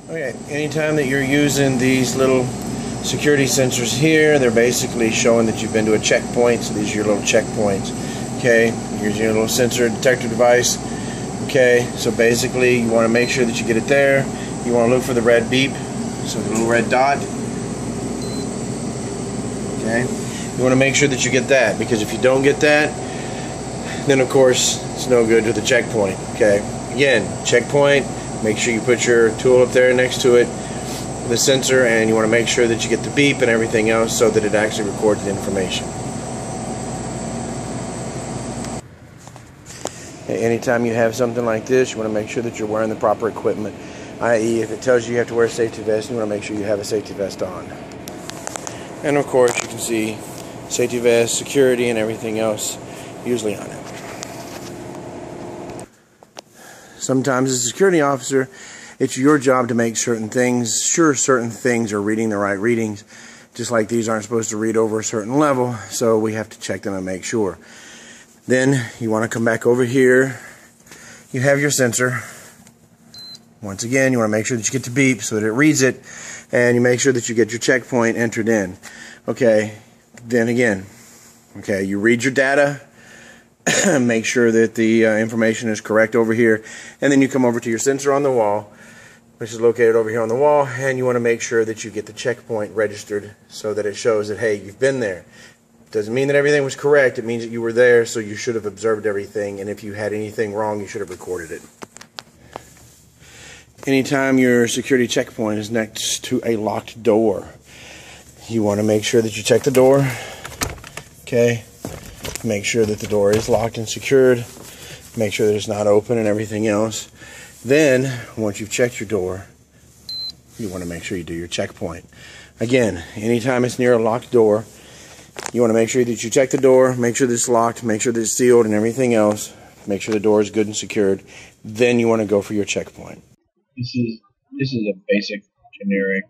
Okay, anytime that you're using these little security sensors here, they're basically showing that you've been to a checkpoint. So these are your little checkpoints. Okay, here's your little sensor detector device. Okay, so basically you want to make sure that you get it there. You want to look for the red beep, so the little red dot. Okay, you want to make sure that you get that, because if you don't get that, then of course it's no good to the checkpoint. Okay, again, checkpoint, make sure you put your tool up there next to it, the sensor, and you want to make sure that you get the beep and everything else so that it actually records the information. Anytime you have something like this, you want to make sure that you're wearing the proper equipment, i.e. if it tells you have to wear a safety vest, you want to make sure you have a safety vest on. And of course you can see safety vest, security, and everything else usually on it. Sometimes as a security officer, it's your job to make certain things are reading the right readings, just like these aren't supposed to read over a certain level, so we have to check them and make sure. Then you want to come back over here. You have your sensor. Once again, you want to make sure that you get the beep so that it reads it, and you make sure that you get your checkpoint entered in. Okay, then again, okay, you read your data, make sure that the information is correct over here, and then you come over to your sensor on the wall, which is located over here on the wall, and you want to make sure that you get the checkpoint registered so that it shows that, hey, you've been there. Doesn't mean that everything was correct. It means that you were there, so you should have observed everything, and if you had anything wrong, you should have recorded it. Anytime your security checkpoint is next to a locked door, you want to make sure that you check the door. Okay, make sure that the door is locked and secured, make sure that it's not open and everything else. Then, once you've checked your door, you want to make sure you do your checkpoint. Again, anytime it's near a locked door, you want to make sure that you check the door, make sure that it's locked, make sure that it's sealed and everything else, make sure the door is good and secured. Then you want to go for your checkpoint. This is a basic, generic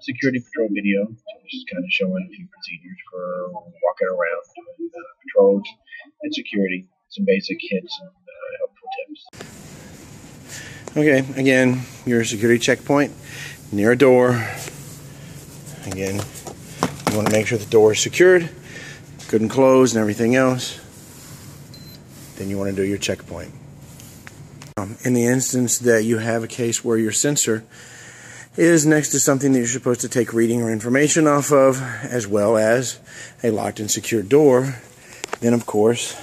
security patrol video. So this is kind of showing a few procedures for walking around, doing patrols and security, some basic hints and helpful tips. Okay, again, your security checkpoint near a door. Again, you want to make sure the door is secured, good and closed and everything else. Then you want to do your checkpoint. In the instance that you have a case where your sensor is next to something that you're supposed to take reading or information off of, as well as a locked and secured door, then of course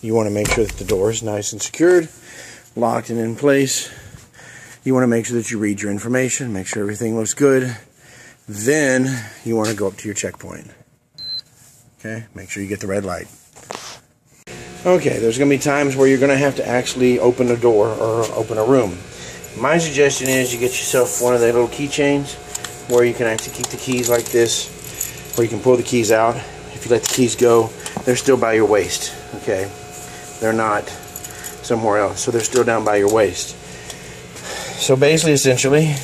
you want to make sure that the door is nice and secured, locked and in place. You want to make sure that you read your information, make sure everything looks good. Then you want to go up to your checkpoint. Okay, make sure you get the red light. Okay, there's going to be times where you're going to have to actually open a door or open a room. My suggestion is you get yourself one of the little keychains where you can actually keep the keys like this, where you can pull the keys out. If you let the keys go, they're still by your waist. Okay, they're not somewhere else, so they're still down by your waist. So basically, essentially,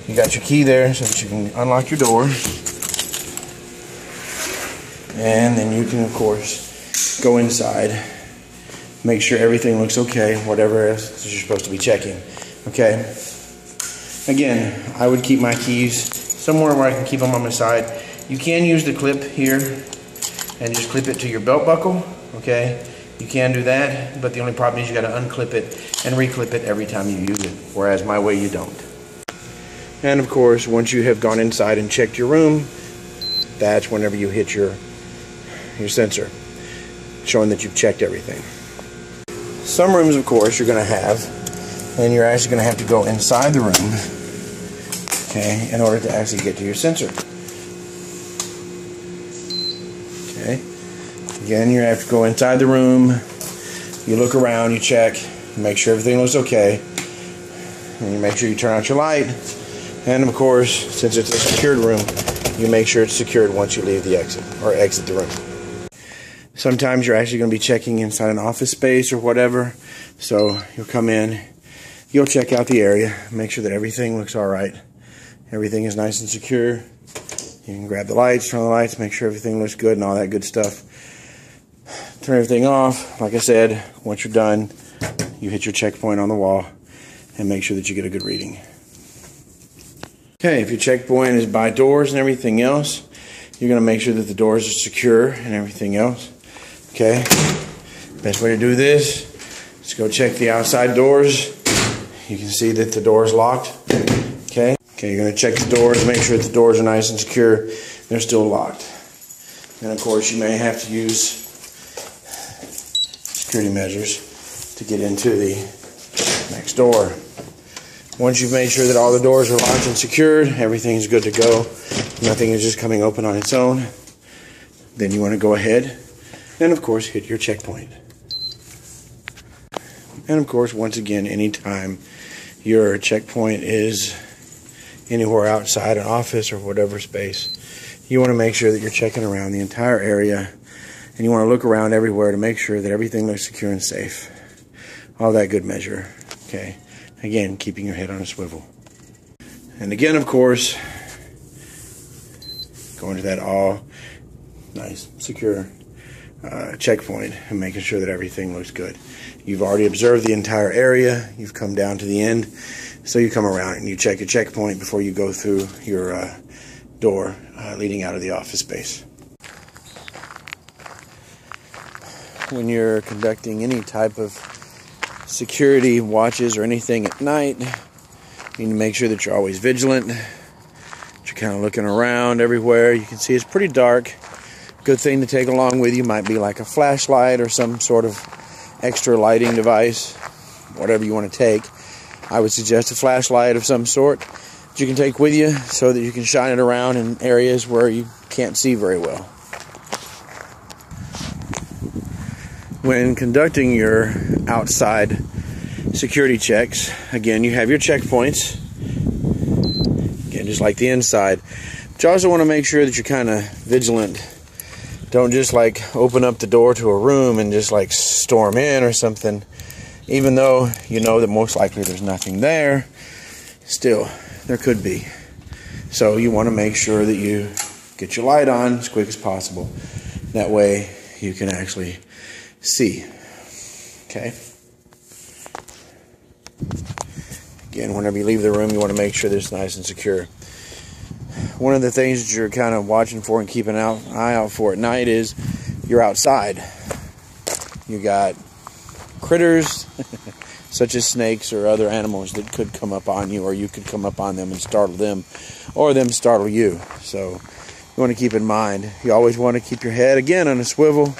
you got your key there so that you can unlock your door, and then you can, of course, go inside, make sure everything looks okay, whatever else you're supposed to be checking. Okay. Again, I would keep my keys somewhere where I can keep them on my side. You can use the clip here and just clip it to your belt buckle. Okay. You can do that, but the only problem is you got to unclip it and reclip it every time you use it, whereas my way you don't. And of course, once you have gone inside and checked your room, that's whenever you hit your sensor, showing that you've checked everything. Some rooms, of course, you're going to have, and you're actually going to have to go inside the room, okay, in order to actually get to your sensor. Okay. Again, you have to go inside the room, you look around, you check, you make sure everything looks okay, and you make sure you turn out your light, and of course, since it's a secured room, you make sure it's secured once you leave the exit, or exit the room. Sometimes you're actually going to be checking inside an office space or whatever, so you'll come in, you'll check out the area, make sure that everything looks alright, everything is nice and secure. You can grab the lights, turn on the lights, make sure everything looks good and all that good stuff. Turn everything off. Like I said, once you're done, you hit your checkpoint on the wall, and make sure that you get a good reading. Okay, if your checkpoint is by doors and everything else, you're going to make sure that the doors are secure and everything else. Okay, best way to do this is go check the outside doors. You can see that the door is locked. Okay, you're going to check the doors, make sure that the doors are nice and secure. They're still locked. And of course, you may have to use security measures to get into the next door. Once you've made sure that all the doors are locked and secured, everything's good to go, nothing is just coming open on its own, then you want to go ahead and of course hit your checkpoint. And of course, once again, anytime your checkpoint is anywhere outside an office or whatever space, you want to make sure that you're checking around the entire area, and you want to look around everywhere to make sure that everything looks secure and safe. All that good measure. Okay. Again, keeping your head on a swivel. And again, of course, going to that all nice, secure checkpoint and making sure that everything looks good. You've already observed the entire area. You've come down to the end. So you come around and you check your checkpoint before you go through your door leading out of the office space. When you're conducting any type of security watches or anything at night, you need to make sure that you're always vigilant, that you're kind of looking around everywhere. You can see it's pretty dark. Good thing to take along with you might be like a flashlight or some sort of extra lighting device, whatever you want to take. I would suggest a flashlight of some sort that you can take with you so that you can shine it around in areas where you can't see very well. When conducting your outside security checks, again, you have your checkpoints, again, just like the inside. But you also want to make sure that you're kind of vigilant. Don't just like open up the door to a room and just like storm in or something. Even though you know that most likely there's nothing there, still, there could be. So you want to make sure that you get your light on as quick as possible. That way you can actually see. Okay. Again, whenever you leave the room, you want to make sure that it's nice and secure. One of the things that you're kind of watching for and keeping an eye out for at night is you're outside. You got critters such as snakes or other animals that could come up on you, or you could come up on them and startle them, or them startle you. So you want to keep in mind, you always want to keep your head again on a swivel.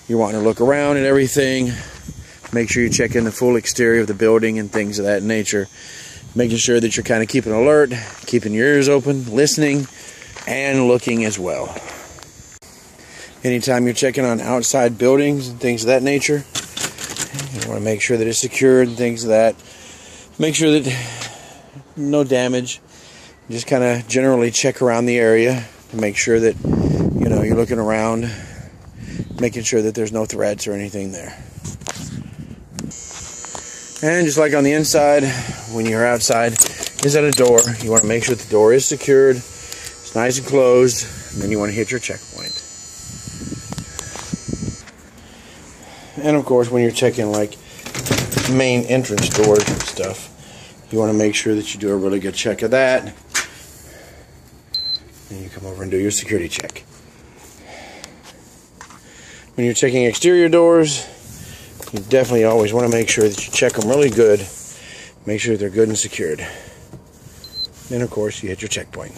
You're wanting to look around at everything. Make sure you check in the full exterior of the building and things of that nature. Making sure that you're kind of keeping alert, keeping your ears open, listening, and looking as well. Anytime you're checking on outside buildings and things of that nature, you want to make sure that it's secured and things of that. Make sure that no damage. Just kind of generally check around the area to make sure that, you know, you're looking around, making sure that there's no threats or anything there. And just like on the inside, when you're outside, is at a door. You want to make sure that the door is secured, it's nice and closed, and then you want to hit your checkpoint. And of course, when you're checking like main entrance doors and stuff, you want to make sure that you do a really good check of that. And you come over and do your security check. When you're checking exterior doors, you definitely always want to make sure that you check them really good. Make sure they're good and secured. Then, of course, you hit your checkpoint.